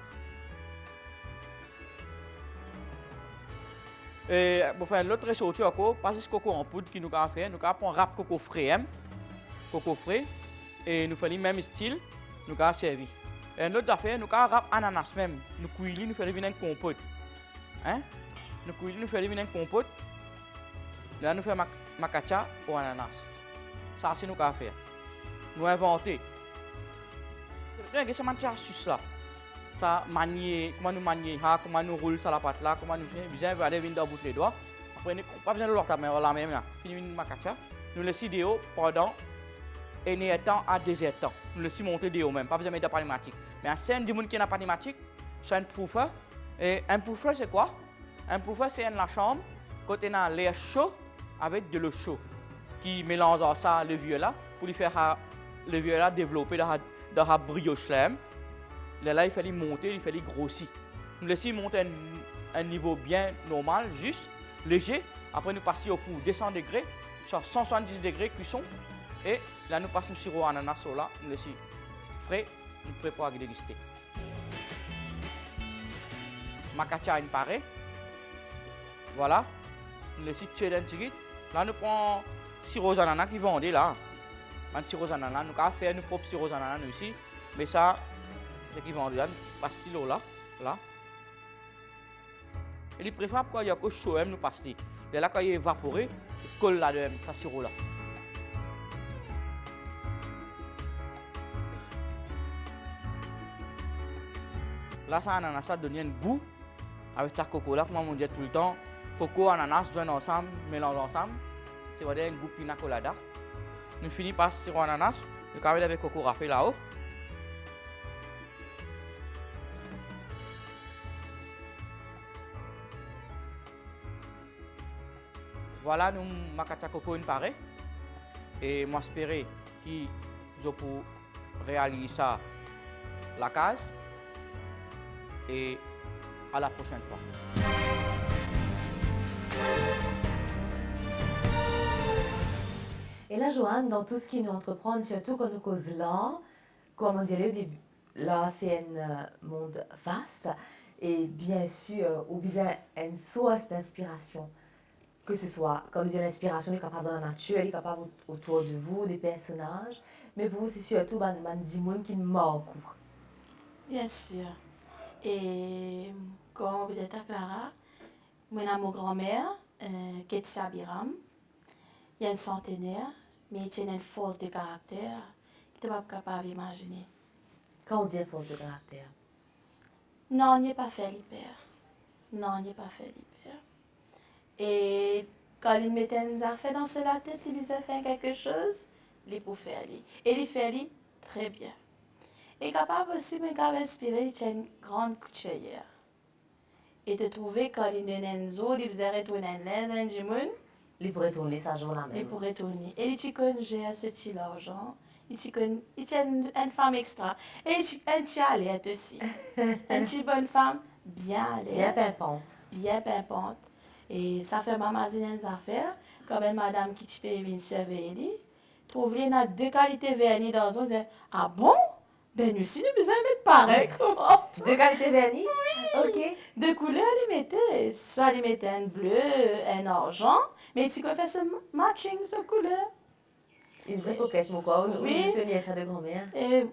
Speaker 4: Et pour faire l'autre recette encore, passer ce coco en poudre qui nous a fait, nous avons pris un rap coco frais, et nous faisons le même style, nous avons servi. Et l'autre affaire, nous avons rap ananas même, nous cuisons, nous faisons une compote. Hein? Nous cuisons, nous faisons une compote. Là, nous faisons makacha au ananas. Ça, c'est nous avons fait. Nous inventons. C'est une astuce là. Ça manier, comment nous manier, comment nous roule ça la pâte là, comment nous faisons, bien aller venir dans les doigts. Après, pas besoin de l'autre mais la même là. Fini une makacha. Nous laissons des hauts pendant 1 heure temps à 2 heures temps. Nous laissons monter des hauts même, pas besoin de mettre de pneumatique. Mais à celle du monde qui n'a pas de pneumatique, c'est un puffer. Et un puffer c'est quoi? Un puffer c'est dans la chambre, quand on a l'air chaud avec de l'eau chaude qui mélange ça le vieux là pour lui faire le vieux là développer dans la brioche là. Là, il fallait monter, il fallait grossir. Nous laissons monter un niveau bien normal, juste, léger. Après, nous passons au four 200 degrés, sur 170 degrés cuisson. Et là, nous passons le sirop ananas là, nous laissons frais, nous préparons à déguster. Makacha est pareil. Voilà. Nous laissons tirer un petit. Là, nous prenons sirop ananas qui vendent là. Un sirop ananas, nous avons fait nos propres sirop ananas aussi. Mais ça, c'est qui vendent là, pastille là. Et il préfère quand il y a que chaud, nous pastille. Et là, quand il est évaporé, il colle là-dedans, ça sirop là. Là, ça ananas, ça donne un goût avec ça coco là, comme on dit tout le temps. Coco, ananas, joignent ensemble, mélangent ensemble. C'est vraiment un goût pina colada. Nous finissons par sirop ananas, nous carré avec coco râpé là-haut. Voilà, nous makacha coco une pareil. Et moi j'espère qu'ils vont réaliser ça la case. Et à la prochaine fois.
Speaker 1: Et là, Joanne, dans tout ce qui nous entreprend, surtout quand nous cause là, comme on disait au début, là, c'est un monde vaste et bien sûr, ou bien une source d'inspiration. Que ce soit, comme dire, l'inspiration est capable dans la nature, elle est capable autour de vous, des personnages, mais pour vous, c'est surtout des gens qui nous marquent.
Speaker 2: Bien sûr. Et comme vous êtes à Clara, moi, j'ai mon grand-mère, Ketia Biram. Il y a une centenaire, mais il tient une force de caractère que tu n'es pas capable d'imaginer.
Speaker 1: Quand on dit force de caractère.
Speaker 2: Non, on n'y est pas fait l'hyper. Non, on n'y est pas fait l'hyper. Et quand il mettait une affaire dans la tête, il disait faire quelque chose, il peut faire. Et il fait très bien. Et capable aussi, mais capable d'inspirer, il tient une grande couturière. Et de trouver quand il est une zone, il faisait retourner un linge, un jimoun,
Speaker 1: Il pourrait tourner ça jour là
Speaker 2: il
Speaker 1: même.
Speaker 2: pourrait tourner. Et il connaît ce petit argent. Il tient une femme extra. Et il tient à l'aide aussi. Une petite bonne femme, bien à l'aide.
Speaker 1: Bien pimpant.
Speaker 2: Bien pimpante. Et ça fait mamazine des affaires. Comme une madame qui peut venir surveiller. Trouve il y a 2 qualités vernis dans une. Dit, ah bon? Ben nous aussi, nous besoin de mettre pareil. Comment?
Speaker 1: 2 qualités vernis? Ok.
Speaker 2: 2 couleurs, il mettait. Soit il mettait un bleu, un argent. Mais tu peux faire ce matching, ce couleur.
Speaker 1: Une vraie coquette, mon quoi.
Speaker 2: Oui.
Speaker 1: Ou tenir ça de grand-mère.
Speaker 2: Et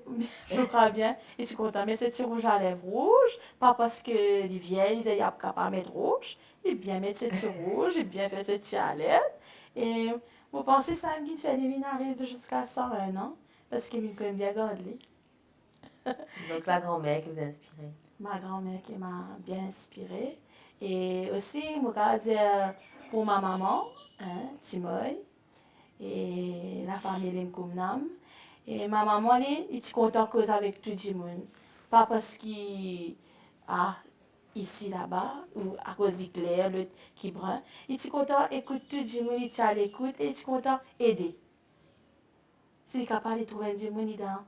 Speaker 2: je crois bien. Et tu content. Mais c'est rouge à lèvres rouge. Pas parce que les vieilles, ils n'ont pas à mettre rouge. Et bien mettre ce rouge. Et bien faire ce à lèvres. Et vous pensez ça qui fait des minaries jusqu'à 101 ans. Parce qu'il me connaît bien garder.
Speaker 1: Donc la grand-mère qui vous a inspiré.
Speaker 2: Ma grand-mère qui m'a bien inspirée. Et aussi, je vais dire pour ma maman, Timoy, et la famille Limkoumnam. Et ma maman, elle est contente cause avec tout le monde. Pas parce qu'il a ici, là-bas, ou à cause d'Hitler, l'autre qui brun. Il est content écoute tout le monde, il est à l'écoute, et il est content aider. S'il est capable de trouver un monde dans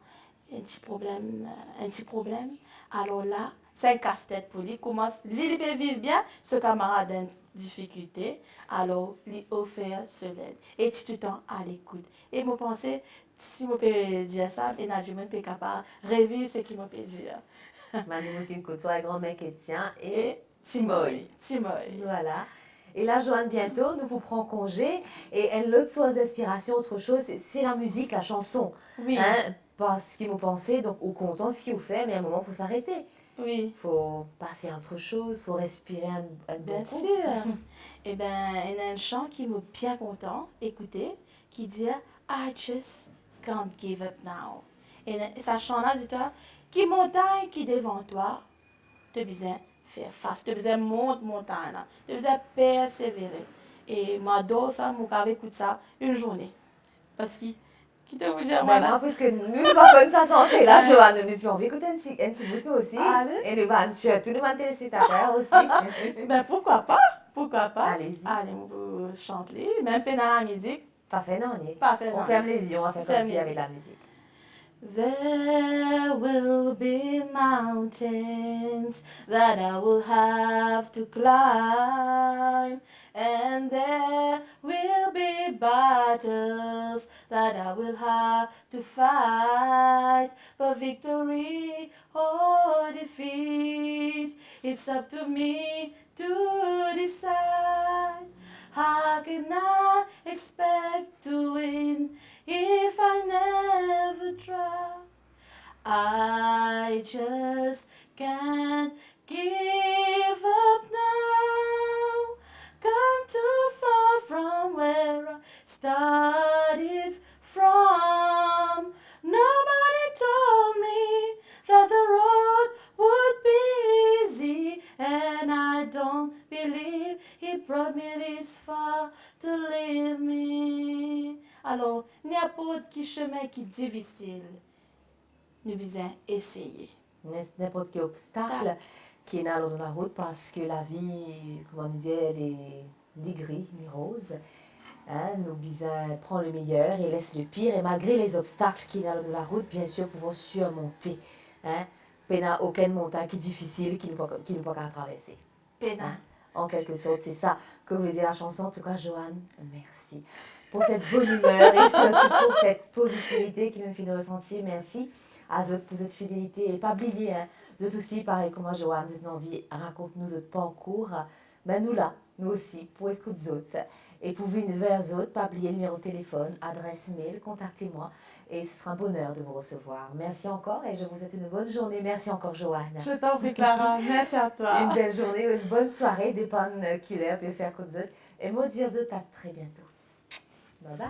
Speaker 2: un petit problème, alors là, c'est un casse-tête pour lui. Commence, lui peut vivre bien, ce camarade a une difficulté, alors lui offre ce l'aide. Et tu tout le temps à l'écoute. Et moi, pensais, si je peux dire ça, et je peux capable de revivre ce qu'il me peut dire.
Speaker 1: Madame qui côtoie la grand-mère Kétien et
Speaker 2: Et
Speaker 1: Timoy.
Speaker 2: Timoy.
Speaker 1: Voilà. Et là, Joanne, bientôt, nous vous prenons congé. Et une autre source d'inspiration, autre chose, c'est la musique, la chanson.
Speaker 2: Oui,
Speaker 1: Hein, parce qu'il vous pensez, donc, au content ce qu'il vous fait, mais à un moment, il faut s'arrêter.
Speaker 2: oui.
Speaker 1: Il faut passer à autre chose, il faut respirer un bon
Speaker 2: Bien
Speaker 1: coup.
Speaker 2: sûr. Eh bien, il y a un chant qui m'a bien content, écoutez, qui dit I just can't give up now. Et ça chant-là dit toi, qui montagne qui devant toi, tu as besoin de faire face, tu as besoin de monter montagne, tu as besoin de persévérer. Et m'adore ça, mon cave écoute ça une journée. Parce qu'il qui te vous dire,
Speaker 1: Ben,
Speaker 2: voilà.
Speaker 1: moi, puisque nous ne pas comme ça chanter, là, Joanne, nous puis on va écouter un petit bout aussi.
Speaker 2: Allez.
Speaker 1: Et nous allons surtout nous téléspectateurs aussi.
Speaker 2: Ben pourquoi pas? Pourquoi pas?
Speaker 1: Allez-y.
Speaker 2: Allez, on peut chanter, même pas dans la musique.
Speaker 1: Parfait, non, on y est.
Speaker 2: Parfait,
Speaker 1: On
Speaker 2: non.
Speaker 1: ferme les yeux, on va faire comme
Speaker 2: Ferme
Speaker 1: si
Speaker 2: les
Speaker 1: avec
Speaker 2: yeux.
Speaker 1: la musique.
Speaker 2: There will be mountains that I will have to climb, and there will be battles that I will have to fight. For victory or defeat, it's up to me to decide. How can I expect to win if I never try? I just can't give up now. Come too far from where I started from. Nobody told me that the road would be easy, and I don't believe he brought me this far to leave me. Alors, n'importe quel chemin qui est difficile, nous devons essayer.
Speaker 1: N'importe quel obstacle qui est dans la route parce que la vie, comme on disait, elle est ni gris ni rose. Hein, nous devons prendre le meilleur et laisser le pire. Et malgré les obstacles qui sont dans la route, bien sûr, pouvoir surmonter. Hein, il n'y a aucune montagne qui est difficile qui ne peut pas traverser.
Speaker 2: Pena.
Speaker 1: Hein, en quelque sorte, c'est ça que voulait dire la chanson. En tout cas, Joanne, merci. pour cette bonne humeur et surtout pour cette positivité qui nous fait nous ressentir. Merci à vous pour cette fidélité. Et pas oublier, hein, vous êtes aussi, pareil comme moi, Joanne, vous êtes envie, raconte-nous votre parcours. Ben, nous là, nous aussi, pour écouter les autres. Et pour venir vers les autres, pas oublier le numéro de téléphone, adresse mail, contactez-moi. Et ce sera un bonheur de vous recevoir. Merci encore et je vous souhaite une bonne journée. Merci encore, Joanne.
Speaker 2: Je t'en prie, Clara. Merci à toi.
Speaker 1: Une belle journée ou une bonne soirée, dépend de qui l'est, puis faire comme ça. Et moi, dire à très bientôt. Bye bye.